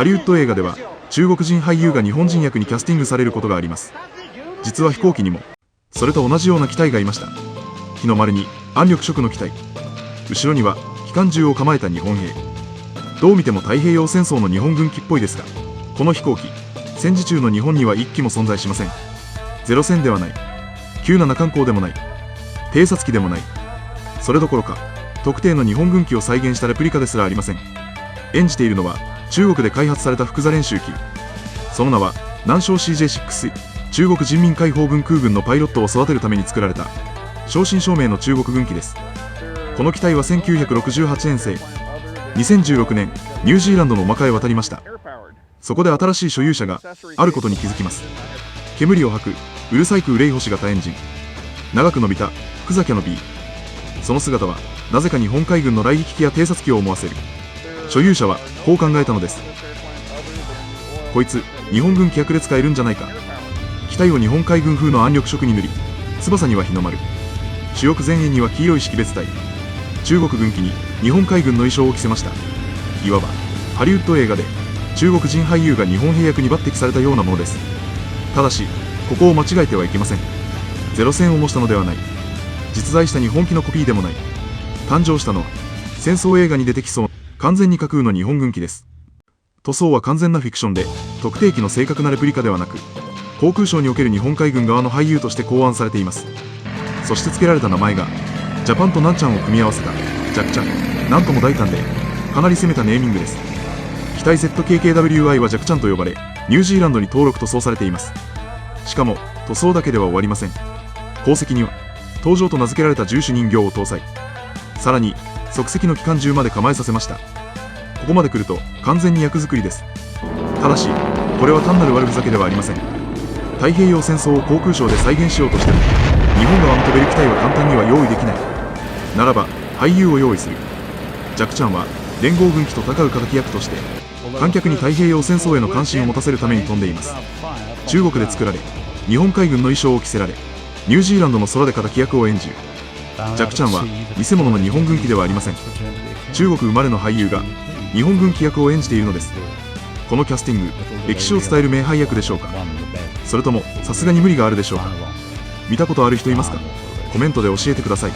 ハリウッド映画では中国人俳優が日本人役にキャスティングされることがあります。実は飛行機にもそれと同じような機体がいました。日の丸に暗緑色の機体、後ろには機関銃を構えた日本兵。どう見ても太平洋戦争の日本軍機っぽいですが、この飛行機、戦時中の日本には1機も存在しません。ゼ戦ではない、97艦砲でもない、偵察機でもない、それどころか特定の日本軍機を再現したレプリカですらありません。演じているのは中国で開発された複座練習機、その名は南昌 CJ6、中国人民解放軍空軍のパイロットを育てるために作られた正真正銘の中国軍機です。この機体は1968年製、2016年ニュージーランドのおまへ渡りました。そこで新しい所有者があることに気づきます。煙を吐くうるさいく憂い星型エンジン、長く伸びたふざけの B、 その姿はなぜか日本海軍の雷撃機や偵察機を思わせる。所有者はこう考えたのです。こいつ日本軍機役で使えるんじゃないか。機体を日本海軍風の暗緑色に塗り、翼には日の丸、主翼前縁には黄色い識別体、中国軍機に日本海軍の衣装を着せました。いわばハリウッド映画で中国人俳優が日本兵役に抜擢されたようなものです。ただしここを間違えてはいけません。ゼロ戦を模したのではない、実在した日本機のコピーでもない。誕生したのは戦争映画に出てきそう完全に架空の日本軍機です。塗装は完全なフィクションで、特定機の正確なレプリカではなく、航空ショーにおける日本海軍側の俳優として考案されています。そして付けられた名前がジャパンとナンチャンを組み合わせたジャクチャン、なんとも大胆でかなり攻めたネーミングです。機体 ZKKWI はジャクチャンと呼ばれ、ニュージーランドに登録塗装されています。しかも塗装だけでは終わりません。後席には搭乗と名付けられた重手人形を搭載、さらに即席の機関銃まで構えさせました。ここまで来ると完全に役作りです。ただしこれは単なる悪ふざけではありません。太平洋戦争を航空ショーで再現しようとしても日本側の飛べる機体は簡単には用意できない。ならば俳優を用意する。ジャクチャンは連合軍機と戦う敵役として観客に太平洋戦争への関心を持たせるために飛んでいます。中国で作られ日本海軍の衣装を着せられ、ニュージーランドの空で敵役を演じる。ジャクチャンは偽物の日本軍機ではありません。中国生まれの俳優が日本軍機役を演じているのです。このキャスティング、歴史を伝える名俳役でしょうか、それともさすがに無理があるでしょうか。見たことある人いますか？コメントで教えてください。